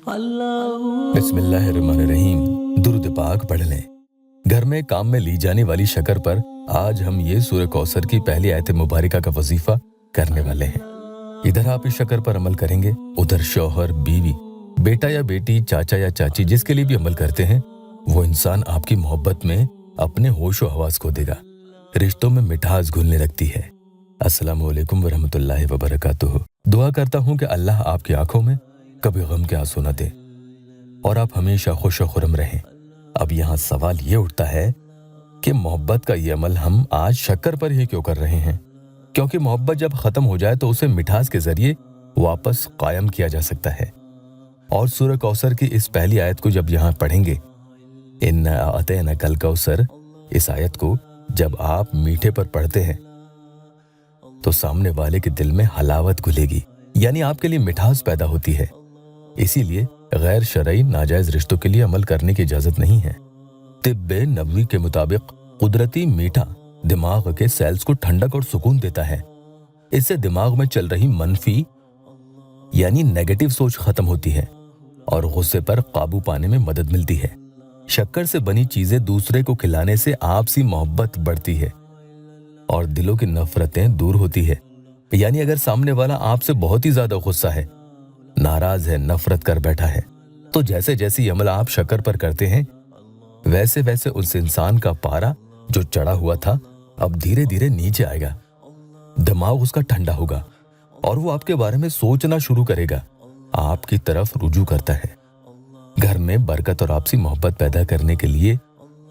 बिस्मिल्लाहिर्रहमानिर्रहीम। दुरूद पाक पढ़ लें। घर में काम में ली जाने वाली शक्कर पर आज हम ये सूरह कौसर की पहली आयत मुबारका का वजीफा करने वाले हैं। इधर आप इस शक्कर पर अमल करेंगे, उधर शौहर, बीवी, बेटा या बेटी, चाचा या चाची जिसके लिए भी अमल करते हैं वो इंसान आपकी मोहब्बत में अपने होशो हवास खो देगा। रिश्तों में मिठास घुलने लगती है। अस्सलामु अलैकुम वरहमतुल्लाहि वबरकातुहू। दुआ करता हूँ कि अल्लाह आपकी आंखों में कभी गम के आंसू न दे और आप हमेशा खुश और खुरम रहें। अब यहाँ सवाल ये उठता है कि मोहब्बत का ये अमल हम आज शक्कर पर ही क्यों कर रहे हैं? क्योंकि मोहब्बत जब खत्म हो जाए तो उसे मिठास के जरिए वापस कायम किया जा सकता है। और सूरह कौसर की इस पहली आयत को जब यहाँ पढ़ेंगे, इन्ना अतैना कल कौसर, इस आयत को जब आप मीठे पर पढ़ते हैं तो सामने वाले के दिल में हलावत घुलेगी, यानी आपके लिए मिठास पैदा होती है। इसीलिए गैर शरई नाजायज रिश्तों के लिए अमल करने की इजाजत नहीं है। तिब्बे नबवी के मुताबिक कुदरती मीठा दिमाग के सेल्स को ठंडक और सुकून देता है। इससे दिमाग में चल रही मनफी यानी नेगेटिव सोच खत्म होती है और गुस्से पर काबू पाने में मदद मिलती है। शक्कर से बनी चीजें दूसरे को खिलाने से आपसी मोहब्बत बढ़ती है और दिलों की नफरतें दूर होती है। यानी अगर सामने वाला आपसे बहुत ही ज्यादा गुस्सा है, नाराज है, नफरत कर बैठा है, तो जैसे जैसे ये अमल आप शक्कर पर करते हैं वैसे वैसे उस इंसान का पारा जो चढ़ा हुआ था अब धीरे धीरे नीचे आएगा। दिमाग उसका ठंडा होगा और वो आपके बारे में सोचना शुरू करेगा, आपकी तरफ रुजू करता है। घर में बरकत और आपसी मोहब्बत पैदा करने के लिए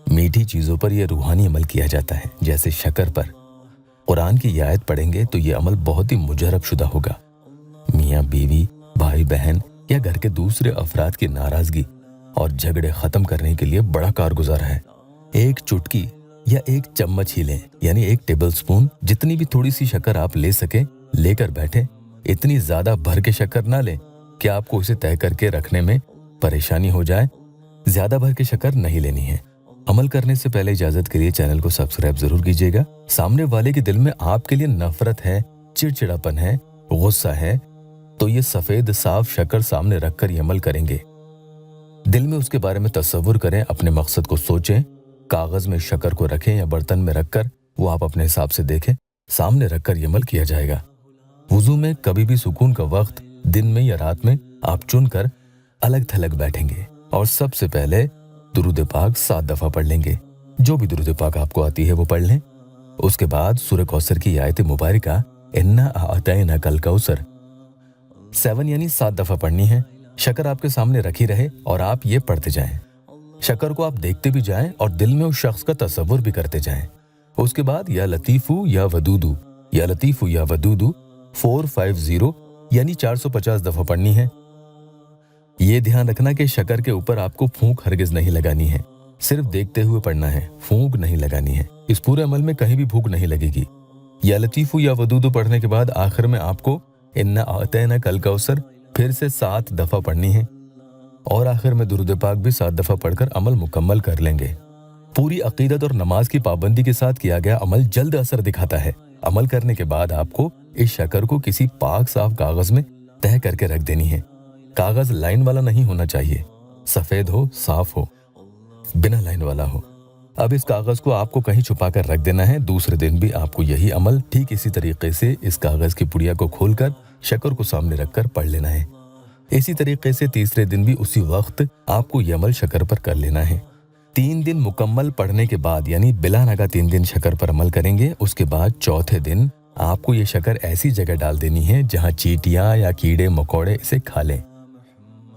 मीठी चीजों पर यह रूहानी अमल किया जाता है, जैसे शक्कर पर। कुरान की आयत पढ़ेंगे तो ये अमल बहुत ही मुजरब शुदा होगा। मियाँ बीवी, भाई बहन या घर के दूसरे अफराद की नाराजगी और झगड़े खत्म करने के लिए बड़ा कारगुजार है। एक चुटकी या एक चम्मच ही लें, यानी एक टेबल स्पून जितनी भी थोड़ी सी शक्कर आप ले सकें लेकर बैठे। इतनी ज्यादा भर के शक्कर ना लें कि आपको इसे तय करके रखने में परेशानी हो जाए। ज्यादा भर के शक्कर नहीं लेनी है। अमल करने से पहले इजाजत के लिए चैनल को सब्सक्राइब जरूर कीजिएगा। सामने वाले के दिल में आपके लिए नफरत है, चिड़चिड़ापन है, गुस्सा है, तो ये सफेद साफ शक्कर सामने रखकर ये अमल करेंगे। दिल में उसके बारे में तसव्वुर करें, अपने मकसद को सोचें। कागज में शक्कर को रखें या बर्तन में रखकर, वो आप अपने हिसाब से देखें। सामने रखकर ये अमल किया जाएगा। वुजू में कभी भी सुकून का वक्त दिन में या रात में आप चुनकर अलग थलग बैठेंगे और सबसे पहले दुरूद पाक 7 दफा पढ़ लेंगे। जो भी दुरूद पाक आपको आती है वो पढ़ लें। उसके बाद सूरह कौसर की आयत मुबारका इन्ना अतैना कल कौसर 7 यानी 7 दफा पढ़नी है। शक्कर आपके सामने रखी रहे और आप ये पढ़ते जाएं। शक्कर को आप देखते भी जाएं और दिल में उस शख्स का तसव्वुर भी करते जाएं। उसके बाद या लतीफू या वदूदू, या लतीफू या वदूदू 450 यानी 450 दफा पढ़नी है। ये ध्यान रखना कि शक्कर के ऊपर आपको फूंक हरगिज नहीं लगानी है, सिर्फ देखते हुए पढ़ना है, फूंक नहीं लगानी है। इस पूरे अमल में कहीं भी फूंक नहीं लगेगी। या लतीफू या वदूदू पढ़ने के बाद आखिर में आपको इन्ना अतैना कल कौसर फिर से 7 दफा पढ़नी है और आखिर में दुरूद पाक भी 7 दफा पढ़कर अमल मुकम्मल कर लेंगे। पूरी अकीदत और नमाज की पाबंदी के साथ किया गया अमल जल्द असर दिखाता है। अमल करने के बाद आपको इस शक्कर को किसी पाक साफ कागज में तह करके रख देनी है। कागज लाइन वाला नहीं होना चाहिए, सफेद हो, साफ हो, बिना लाइन वाला हो। अब इस कागज को आपको कहीं छुपा कर रख देना है। दूसरे दिन भी आपको यही अमल ठीक इसी तरीके से इस कागज की पुड़िया को खोलकर शक्कर को सामने रखकर पढ़ लेना है। इसी तरीके से तीसरे दिन भी उसी वक्त आपको यह अमल शक्कर पर कर लेना है। 3 दिन मुकम्मल पढ़ने के बाद यानी बिला नागा 3 दिन शक्कर पर अमल करेंगे। उसके बाद चौथे दिन आपको ये शक्कर ऐसी जगह डाल देनी है जहाँ चींटियां या कीड़े मकोड़े इसे खा लें।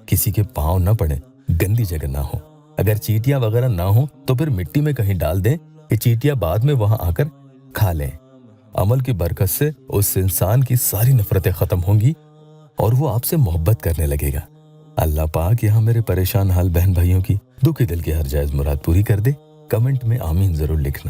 किसी के पाँव न पड़े, गंदी जगह ना हो। अगर चींटियां वगैरह ना हो तो फिर मिट्टी में कहीं डाल दें कि चींटियां बाद में वहां आकर खा लें। अमल की बरकत से उस इंसान की सारी नफरतें खत्म होंगी और वो आपसे मोहब्बत करने लगेगा। अल्लाह पाक यहाँ मेरे परेशान हाल बहन भाइयों की दुखी दिल की हर जायज मुराद पूरी कर दे। कमेंट में आमीन जरूर लिखना।